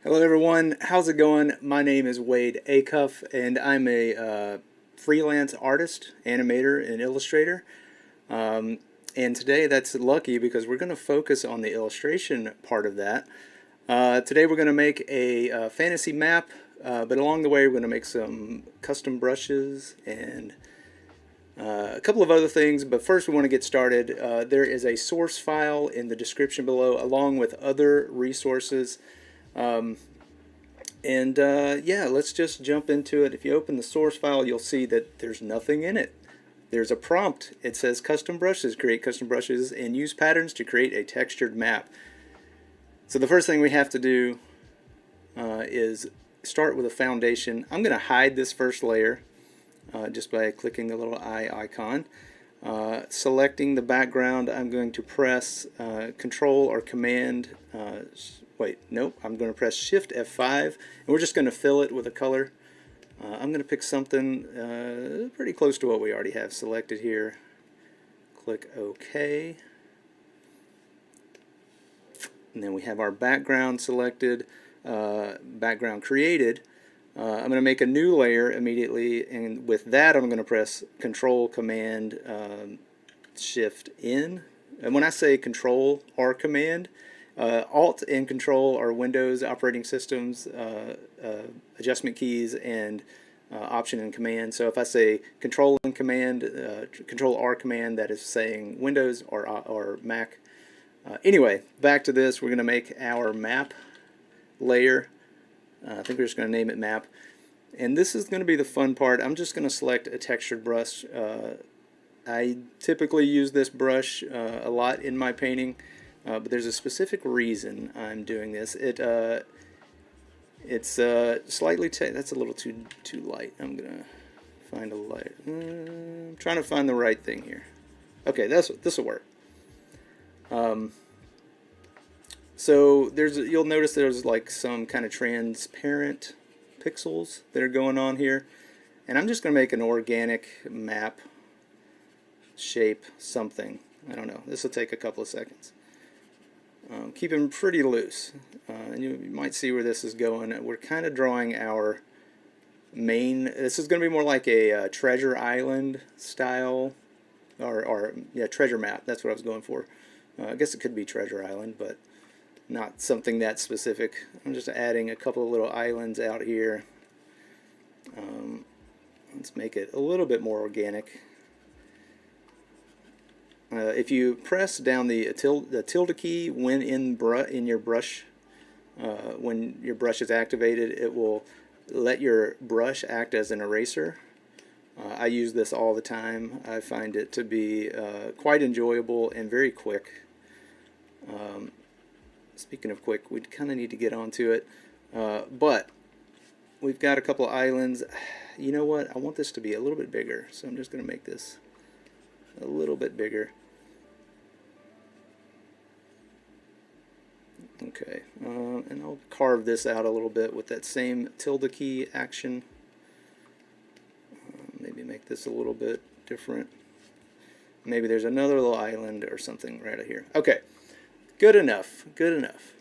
Hello everyone, how's it going? My name is Wade Acuff and I'm a freelance artist, animator, and illustrator. And today that's lucky because we're going to focus on the illustration part of that. Today we're going to make a fantasy map, but along the way we're going to make some custom brushes and a couple of other things, but first we want to get started. There is a source file in the description below along with other resources. Yeah, let's just jump into it. If you open the source file, you'll see that there's nothing in it. There's a prompt. It says custom brushes, create custom brushes, and use patterns to create a textured map. So the first thing we have to do is start with a foundation. I'm going to hide this first layer just by clicking the little eye icon. Selecting the background, I'm going to press Control or Command. I'm going to press Shift F5, and we're just going to fill it with a color. I'm going to pick something pretty close to what we already have selected here. Click OK. And then we have our background selected, background created. I'm going to make a new layer immediately, and with that I'm going to press Control Command Shift N. And when I say Control or Command, Alt and Control are Windows operating systems adjustment keys, and Option and Command. So if I say Control and Command, Control R Command, that is saying Windows or Mac. Anyway, back to this. We're going to make our map layer. I think we're just going to name it map. And this is going to be the fun part. I'm just going to select a textured brush. I typically use this brush a lot in my painting. But there's a specific reason I'm doing this. It's slightly that's a little too light. I'm gonna find a light. I'm trying to find the right thing here. Okay, this will work. So you'll notice there's like some kind of transparent pixels that are going on here, and I'm just gonna make an organic map shape something. I don't know. This will take a couple of seconds. Keep them pretty loose, and you might see where this is going. We're kind of drawing our main. This is going to be more like a treasure island style, or yeah, treasure map. That's what I was going for. I guess it could be treasure island, but not something that specific. I'm just adding a couple of little islands out here. Let's make it a little bit more organic. If you press down the tilde key when in your brush, when your brush is activated, it will let your brush act as an eraser. I use this all the time. I find it to be quite enjoyable and very quick. Speaking of quick, we kind of need to get onto it. But we've got a couple of islands. You know what? I want this to be a little bit bigger, so I'm just going to make this a little bit bigger. Okay, and I'll carve this out a little bit with that same tilde key action. Maybe make this a little bit different. Maybe there's another little island or something right here. Okay, good enough, good enough.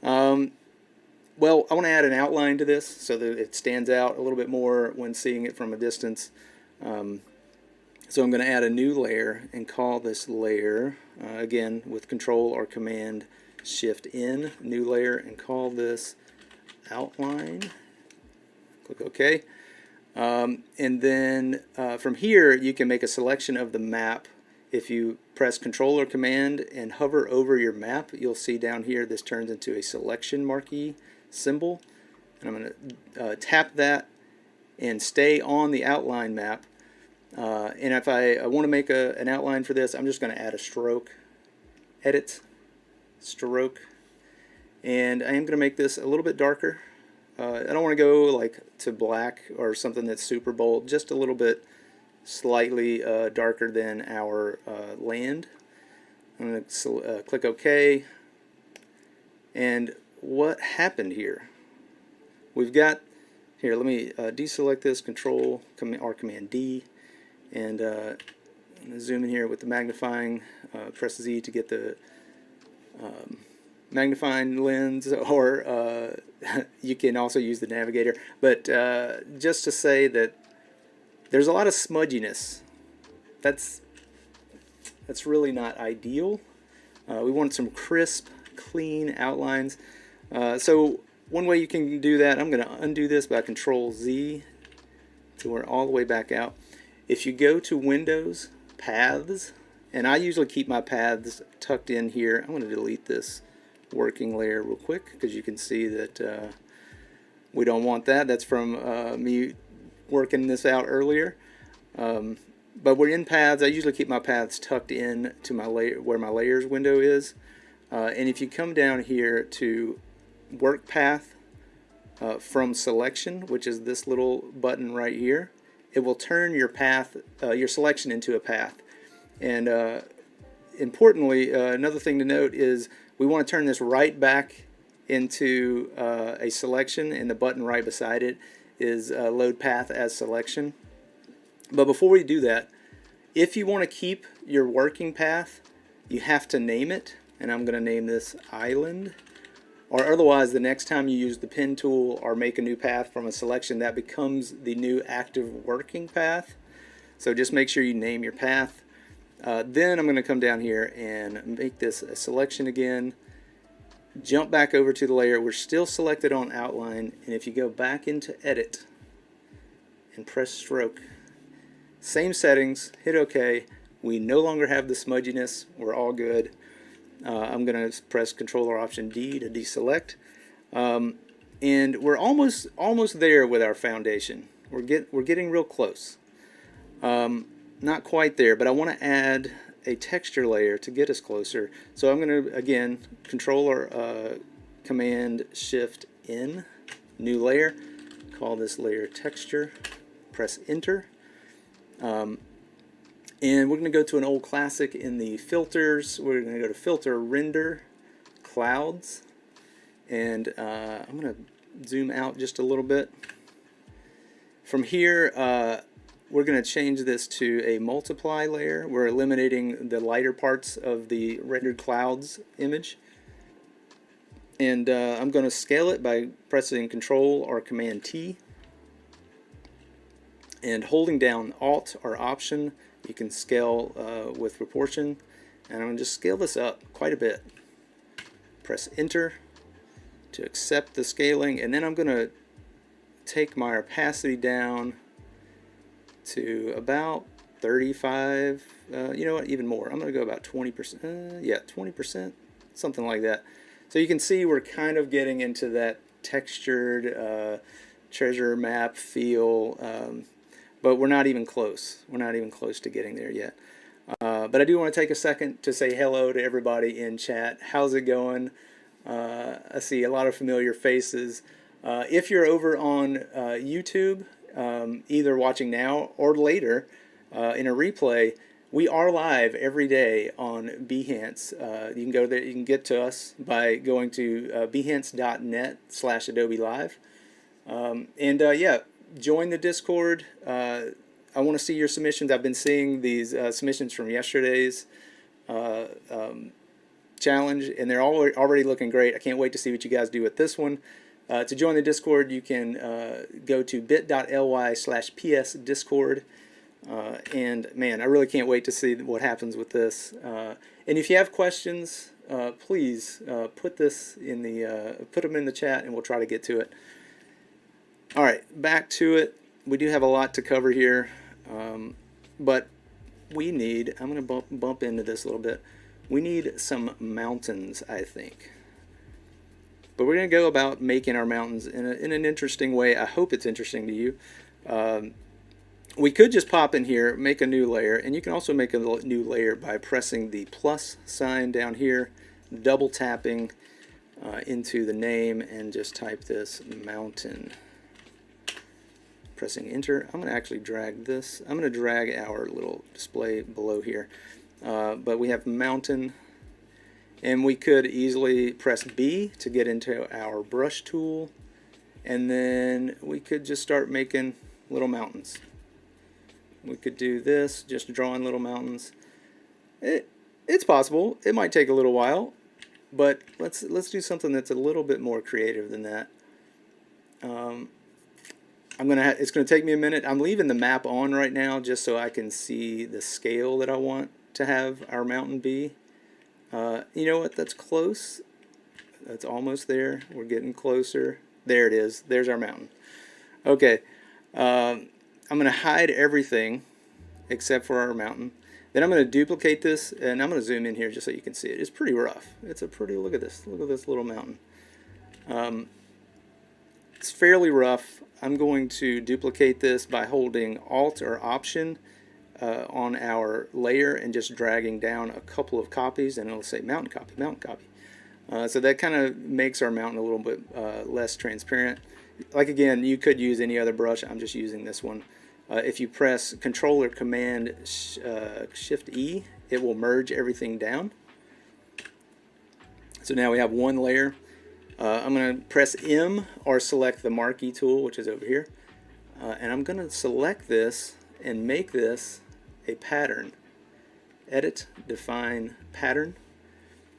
Well, I want to add an outline to this so that it stands out a little bit more when seeing it from a distance. So I'm going to add a new layer and call this layer, again with Control or Command Shift N, new layer, and call this outline. Click OK. And then from here you can make a selection of the map. If you press Control or Command and hover over your map, you'll see down here this turns into a selection marquee symbol. And I'm going to tap that and stay on the outline map. And if I want to make an outline for this, I'm just going to add a stroke. Edit, stroke, and I am going to make this a little bit darker. I don't want to go like to black or something that's super bold, just a little bit slightly darker than our land. I'm going to click OK, and what happened here? We've got here, let me deselect this, Control or Command D, and I'm going to zoom in here with the magnifying, press Z to get the magnifying lens, or you can also use the navigator. But just to say that there's a lot of smudginess. That's really not ideal. We want some crisp, clean outlines. So one way you can do that, I'm going to undo this by Control Z to we're all the way back out. If you go to Windows, Paths, and I usually keep my paths tucked in here. I'm going to delete this working layer real quick because you can see that we don't want that. That's from me working this out earlier. But we're in paths. I usually keep my paths tucked in to my layer, where my layers window is. And if you come down here to work path from selection, which is this little button right here, it will turn your path, your selection into a path. And importantly, another thing to note is we want to turn this right back into a selection, and the button right beside it is load path as selection. But before we do that, if you want to keep your working path, you have to name it, and I'm going to name this Island. Or otherwise, the next time you use the pen tool or make a new path from a selection, that becomes the new active working path. So just make sure you name your path. Then I'm going to come down here and make this a selection again. Jump back over to the layer. We're still selected on outline, and if you go back into edit and press stroke, same settings, hit OK. We no longer have the smudginess. We're all good. I'm going to press Control or Option D to deselect. And we're almost there with our foundation. We're getting real close. Not quite there, but I want to add a texture layer to get us closer. So I'm going to, again, Control or Command Shift N, new layer, call this layer Texture, press Enter. And we're going to go to an old classic in the filters. We're going to go to Filter, Render, Clouds, and I'm going to zoom out just a little bit. From here, we're going to change this to a multiply layer. We're eliminating the lighter parts of the rendered clouds image. And I'm going to scale it by pressing Control or Command T. And holding down Alt or Option, you can scale with proportion. And I'm going to just scale this up quite a bit. Press Enter to accept the scaling. And then I'm going to take my opacity down to about 35, you know what, even more. I'm going to go about 20%, yeah, 20%, something like that. So you can see we're kind of getting into that textured treasure map feel, but we're not even close. We're not even close to getting there yet. But I do want to take a second to say hello to everybody in chat. How's it going? I see a lot of familiar faces. If you're over on YouTube, either watching now or later in a replay, we are live every day on Behance. You can go there, you can get to us by going to behance.net/Adobe Live. Yeah, join the Discord. I want to see your submissions. I've been seeing these submissions from yesterday's challenge, and they're already looking great. I can't wait to see what you guys do with this one. To join the Discord, you can go to bit.ly/psdiscord. And man, I really can't wait to see what happens with this. And if you have questions, please put this in the put them in the chat, and we'll try to get to it. All right, back to it. We do have a lot to cover here, but we need. I'm going to bump into this a little bit. We need some mountains, I think. But we're going to go about making our mountains in an interesting way. I hope it's interesting to you. We could just pop in here, make a new layer, and you can also make a new layer by pressing the plus sign down here, double tapping into the name, and just type this mountain. Pressing enter. I'm going to actually drag this. I'm going to drag our little display below here. But we have mountain. And we could easily press B to get into our brush tool, and then we could just start making little mountains. We could do this, just drawing little mountains. It's possible. It might take a little while, But let's do something that's a little bit more creative than that. It's gonna take me a minute. I'm leaving the map on right now just so I can see the scale that I want to have our mountain be. You know what? That's close. That's almost there. We're getting closer. There it is. There's our mountain. Okay. I'm gonna hide everything except for our mountain. Then I'm going to duplicate this, and I'm going to zoom in here just so you can see it. It's pretty rough. It's a pretty, look at this little mountain. It's fairly rough. I'm going to duplicate this by holding Alt or Option on our layer and just dragging down a couple of copies, and it'll say mountain copy, mountain copy. So that kind of makes our mountain a little bit less transparent. Like again, you could use any other brush. I'm just using this one. If you press Control or Command Shift E, it will merge everything down. So now we have one layer. I'm going to press M or select the Marquee tool, which is over here. And I'm going to select this and make this a pattern. Edit, Define, Pattern.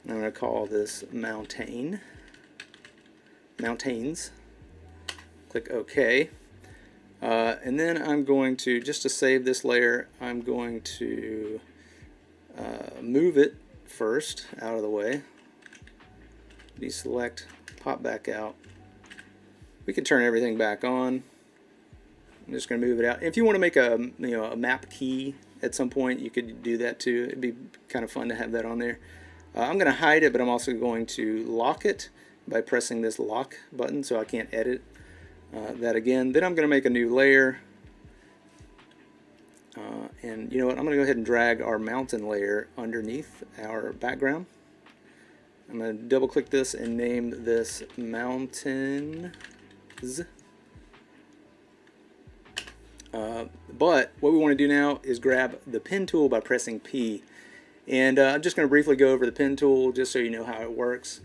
And I'm going to call this Mountains. Click OK. And then I'm going to, just to save this layer, I'm going to move it first out of the way. Deselect, pop back out. We can turn everything back on. I'm just going to move it out. If you want to make a a map key at some point, you could do that too. It'd be kind of fun to have that on there. I'm going to hide it, but I'm also going to lock it by pressing this lock button so I can't edit that again. Then I'm going to make a new layer. And you know what? I'm going to go ahead and drag our mountain layer underneath our background. I'm going to double click this and name this Mountains. But what we want to do now is grab the pen tool by pressing P. And I'm just going to briefly go over the pen tool just so you know how it works.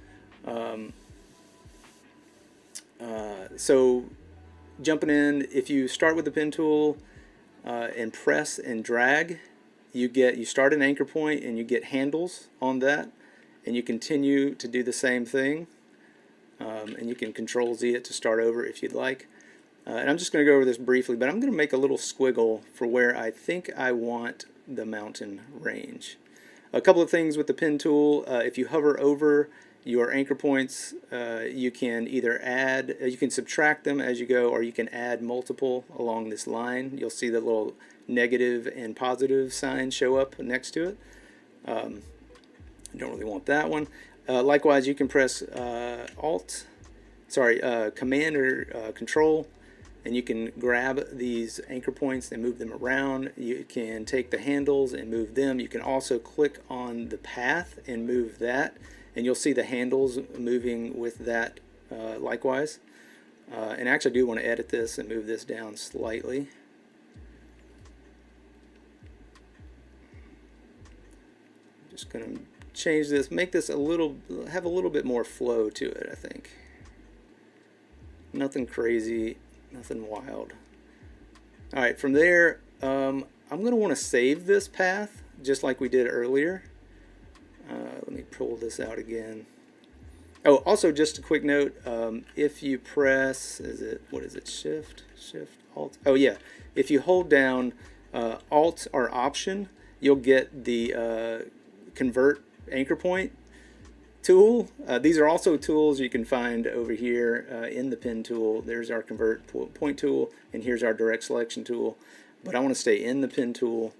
So jumping in, if you start with the pen tool and press and drag, you start an anchor point and you get handles on that, and you continue to do the same thing, and you can Control Z it to start over if you'd like. And I'm just going to go over this briefly, but I'm going to make a little squiggle for where I think I want the mountain range. A couple of things with the pen tool: if you hover over your anchor points, you can either add, you can subtract them as you go, or you can add multiple along this line. You'll see the little negative and positive signs show up next to it. I don't really want that one. Likewise, you can press Command or Control, and you can grab these anchor points and move them around. You can take the handles and move them. You can also click on the path and move that, and you'll see the handles moving with that likewise. And actually I do want to edit this and move this down slightly. I'm just going to change this, make this have a little bit more flow to it, I think. Nothing crazy, nothing wild. Alright, from there, I'm going to want to save this path just like we did earlier. Let me pull this out again. Oh, also just a quick note, if you press, what is it, Shift, Alt? Oh yeah, if you hold down Alt or Option, you'll get the Convert Anchor Point tool. These are also tools you can find over here in the pen tool. There's our Convert Point tool, and here's our Direct Selection tool. But I want to stay in the pen tool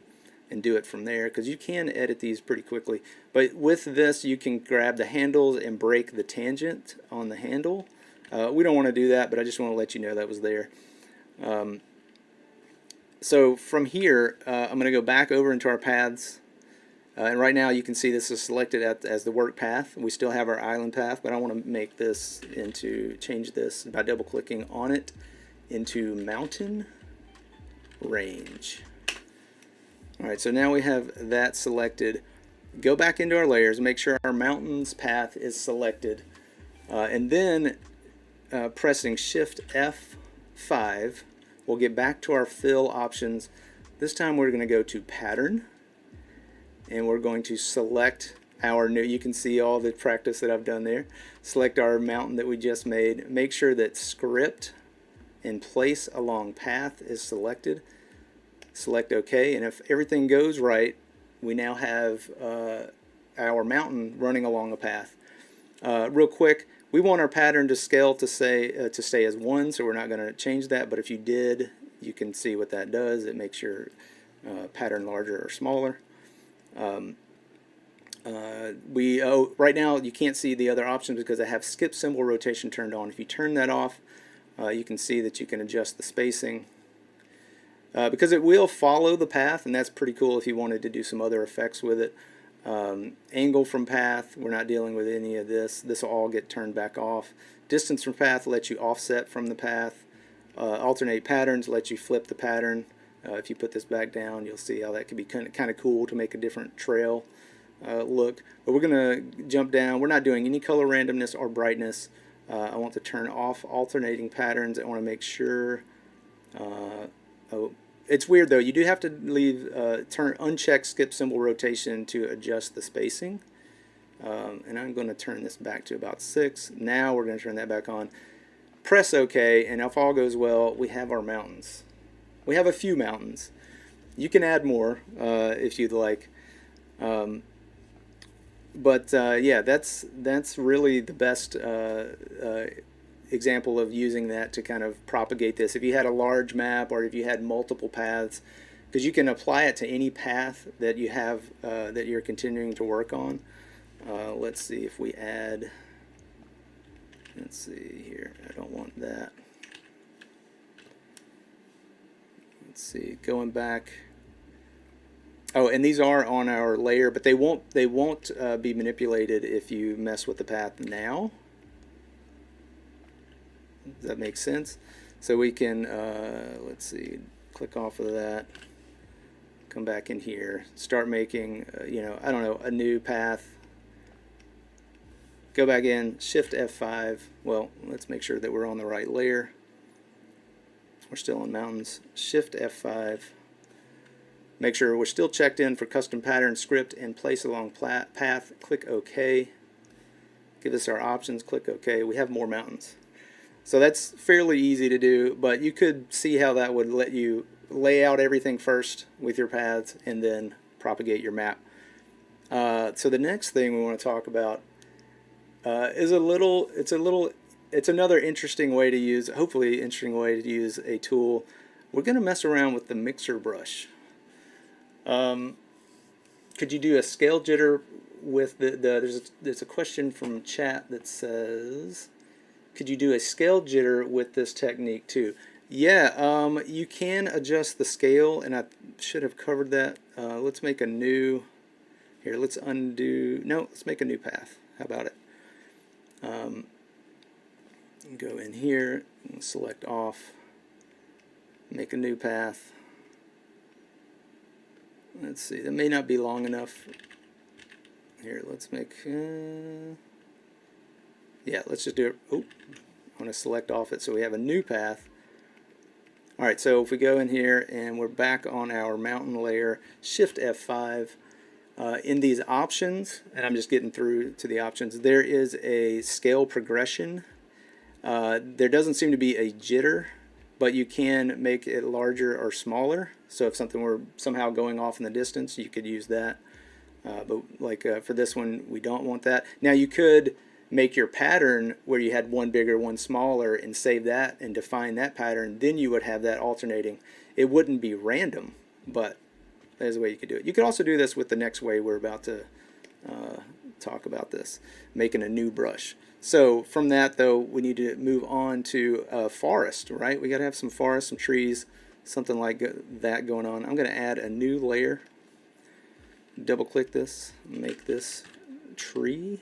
and do it from there, because you can edit these pretty quickly. But with this, you can grab the handles and break the tangent on the handle. We don't want to do that, but I just want to let you know that was there. So from here, I'm going to go back over into our paths. And right now you can see this is selected as the work path. We still have our island path, but I want to make this change this by double clicking on it into mountain range. Alright, so now we have that selected. Go back into our layers, make sure our mountains path is selected, and then pressing Shift F5, we'll get back to our fill options. This time we're going to go to pattern, and we're going to select our new, you can see all the practice that I've done there. Select our mountain that we just made. Make sure that script and place along path is selected. Select OK, and if everything goes right, we now have our mountain running along a path. Real quick, we want our pattern to scale to stay as 1, so we're not going to change that, but if you did, you can see what that does. It makes your pattern larger or smaller. Right now you can't see the other options because I have skip symbol rotation turned on. If you turn that off, you can see that you can adjust the spacing. Because it will follow the path, and that's pretty cool if you wanted to do some other effects with it. Angle from path, we're not dealing with any of this. This will all get turned back off. Distance from path lets you offset from the path. Alternate patterns lets you flip the pattern. If you put this back down, you'll see how that can be kind of cool to make a different trail look. But we're going to jump down. We're not doing any color randomness or brightness. I want to turn off alternating patterns. I want to make sure. Oh, it's weird though. You do have to leave uncheck skip symbol rotation to adjust the spacing. And I'm going to turn this back to about 6. Now we're going to turn that back on. Press OK, and if all goes well, we have our mountains. We have a few mountains. You can add more if you'd like. Yeah, that's really the best example of using that to kind of propagate this. If you had a large map or if you had multiple paths, because you can apply it to any path that you have that you're continuing to work on. Let's see if we add, let's see here, I don't want that. Let's see, going back. Oh, and these are on our layer, but they won't be manipulated if you mess with the path now. Does that make sense? So we can, let's see, click off of that, come back in here, start making, you know, I don't know, a new path. Go back in, Shift F5. Well, let's make sure that we're on the right layer. We're still on mountains. Shift F5. Make sure we're still checked in for custom pattern script and place along path. Click OK. Give us our options. Click OK. We have more mountains. So that's fairly easy to do, but you could see how that would let you lay out everything first with your paths and then propagate your map. So the next thing we want to talk about is it's another interesting way to use, hopefully interesting way to use a tool. We're going to mess around with the mixer brush. Could you do a scale jitter with there's a question from chat that says, could you do a scale jitter with this technique too? Yeah, you can adjust the scale, and I should have covered that. Let's make a new, here, let's undo, no, let's make a new path. How about it? Go in here and select off, make a new path. Let's see, that may not be long enough. Here, let's make, yeah, let's just do it. Oh, I want to select off it so we have a new path. Alright, so if we go in here and we're back on our mountain layer, Shift F5, in these options, and I'm just getting through to the options, there is a scale progression. There doesn't seem to be a jitter, but you can make it larger or smaller. So if something were somehow going off in the distance, you could use that. But like for this one, we don't want that. Now you could make your pattern where you had one bigger, one smaller, and save that and define that pattern. Then you would have that alternating. It wouldn't be random, but there's a way you could do it. You could also do this with the next way we're about to talk about this, making a new brush. So from that though, we need to move on to forest, right? We got to have some forest, some trees, something like that going on. I'm going to add a new layer. Double click this, make this tree.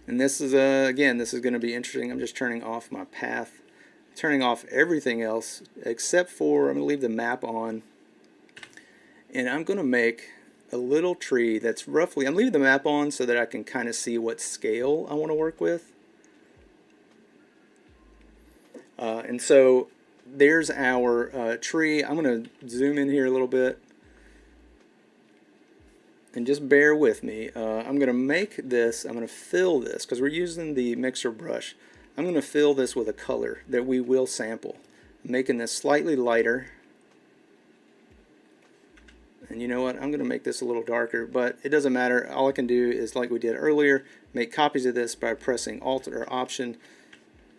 And this is, again, this is going to be interesting. I'm just turning off my path, turning off everything else except for, I'm going to leave the map on. And I'm going to make a little tree that's roughly, I'm leaving the map on so that I can kind of see what scale I want to work with. And so there's our tree. I'm going to zoom in here a little bit. and just bear with me. I'm going to make this, I'm going to fill this, because we're using the mixer brush. I'm going to fill this with a color that we will sample. I'm making this slightly lighter. And you know what, I'm going to make this a little darker, but it doesn't matter. All I can do is, like we did earlier, make copies of this by pressing Alt or Option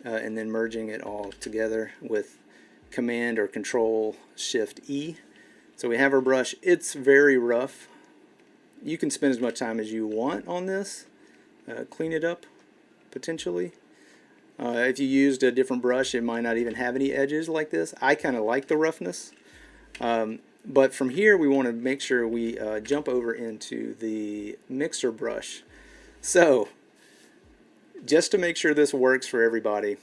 and then merging it all together with Command or Control Shift E. So we have our brush. It's very rough. You can spend as much time as you want on this. Clean it up, potentially. If you used a different brush, it might not even have any edges like this. I kind of like the roughness. But from here, we want to make sure we jump over into the mixer brush. So, just to make sure this works for everybody,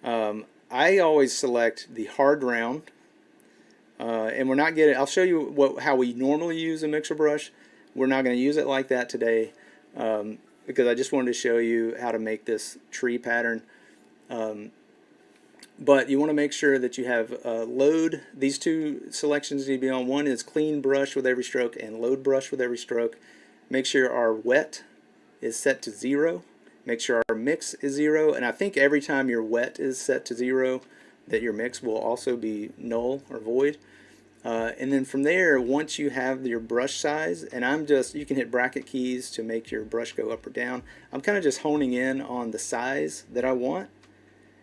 I always select the hard round. And we're not getting, I'll show you how we normally use a mixer brush. We're not going to use it like that today because I just wanted to show you how to make this tree pattern. But you want to make sure that you have load. These two selections need to be on. One is clean brush with every stroke and load brush with every stroke. Make sure our wet is set to 0. Make sure our mix is 0. And I think every time your wet is set to 0, that your mix will also be null or void. And then from there, once you have your brush size, and you can hit bracket keys to make your brush go up or down. I'm kind of just honing in on the size that I want.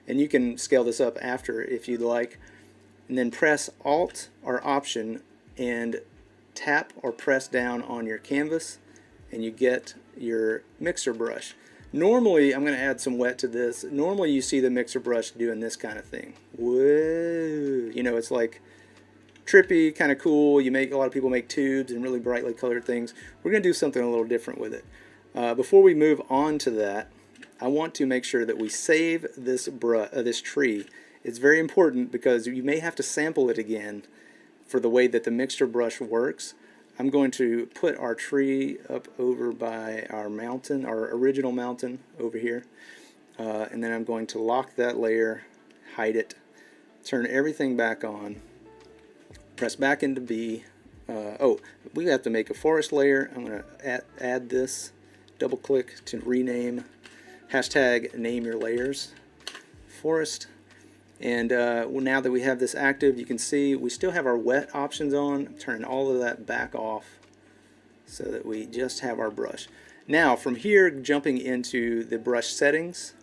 And you can scale this up after if you'd like. And then press Alt or Option and tap or press down on your canvas and you get your mixer brush. Normally, I'm going to add some wet to this. Normally you see the mixer brush doing this kind of thing. Whoa! You know, it's like trippy, kind of cool. A lot of people make tubes and really brightly colored things. We're going to do something a little different with it. Before we move on to that, I want to make sure that we save this tree. It's very important because you may have to sample it again for the way that the mixture brush works. I'm going to put our tree up over by our mountain, our original mountain over here. And then I'm going to lock that layer, hide it, turn everything back on, press back into B. Oh, we have to make a forest layer. I'm going to add this, double click to rename. Hashtag name your layers, forest. And now that we have this active, you can see we still have our wet options on. I'm turning all of that back off so that we just have our brush. Now from here, jumping into the brush settings,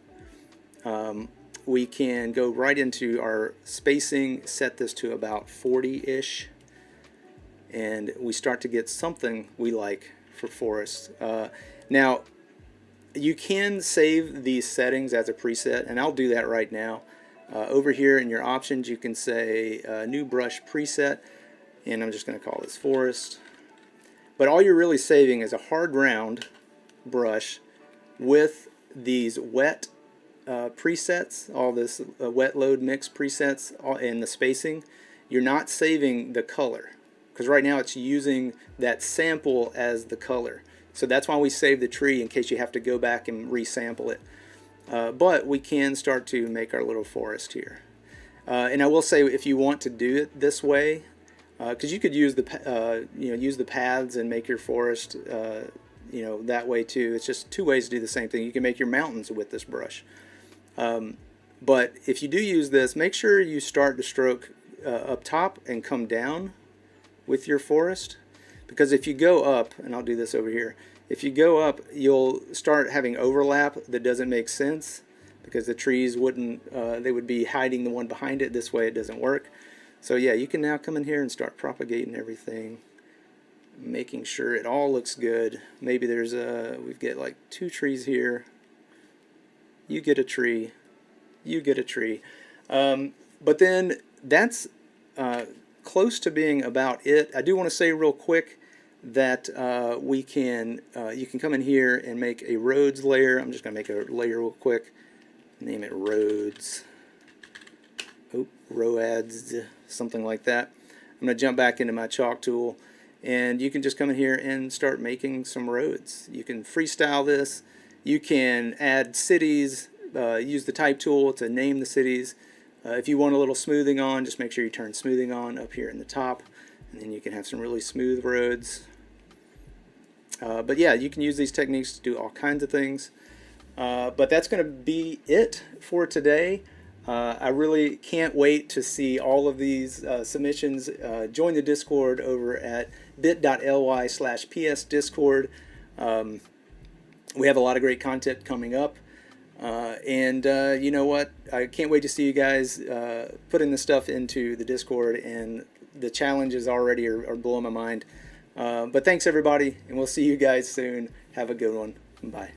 we can go right into our spacing, set this to about 40-ish, and we start to get something we like for forest. Now, you can save these settings as a preset, and I'll do that right now. Over here in your options, you can say new brush preset, and I'm just going to call this forest. But all you're really saving is a hard round brush with these wet presets, all this wet load mix presets and the spacing. You're not saving the color, because right now it's using that sample as the color. So that's why we save the tree, in case you have to go back and resample it. But we can start to make our little forest here. And I will say, if you want to do it this way, because you could use the paths and make your forest that way too. It's just two ways to do the same thing. You can make your mountains with this brush. But if you do use this, make sure you start the stroke up top and come down with your forest. Because if you go up, and I'll do this over here, if you go up, you'll start having overlap that doesn't make sense, because the trees wouldn't, they would be hiding the one behind it. This way it doesn't work. So yeah, you can now come in here and start propagating everything, making sure it all looks good. Maybe there's we've got like 2 trees here. You get a tree, you get a tree. But then that's close to being about it. I do want to say real quick that you can come in here and make a roads layer. I'm just going to make a layer real quick. Name it roads. Oh, roads, something like that. I'm going to jump back into my chalk tool, and you can just come in here and start making some roads. You can freestyle this. You can add cities, use the type tool to name the cities. If you want a little smoothing on, just make sure you turn smoothing on up here in the top, and then you can have some really smooth roads. But yeah, you can use these techniques to do all kinds of things. But that's going to be it for today. I really can't wait to see all of these submissions. Join the Discord over at bit.ly/psdiscord. We have a lot of great content coming up. And you know what? I can't wait to see you guys putting this stuff into the Discord, and the challenges already are blowing my mind. But thanks, everybody, and we'll see you guys soon. Have a good one. Bye.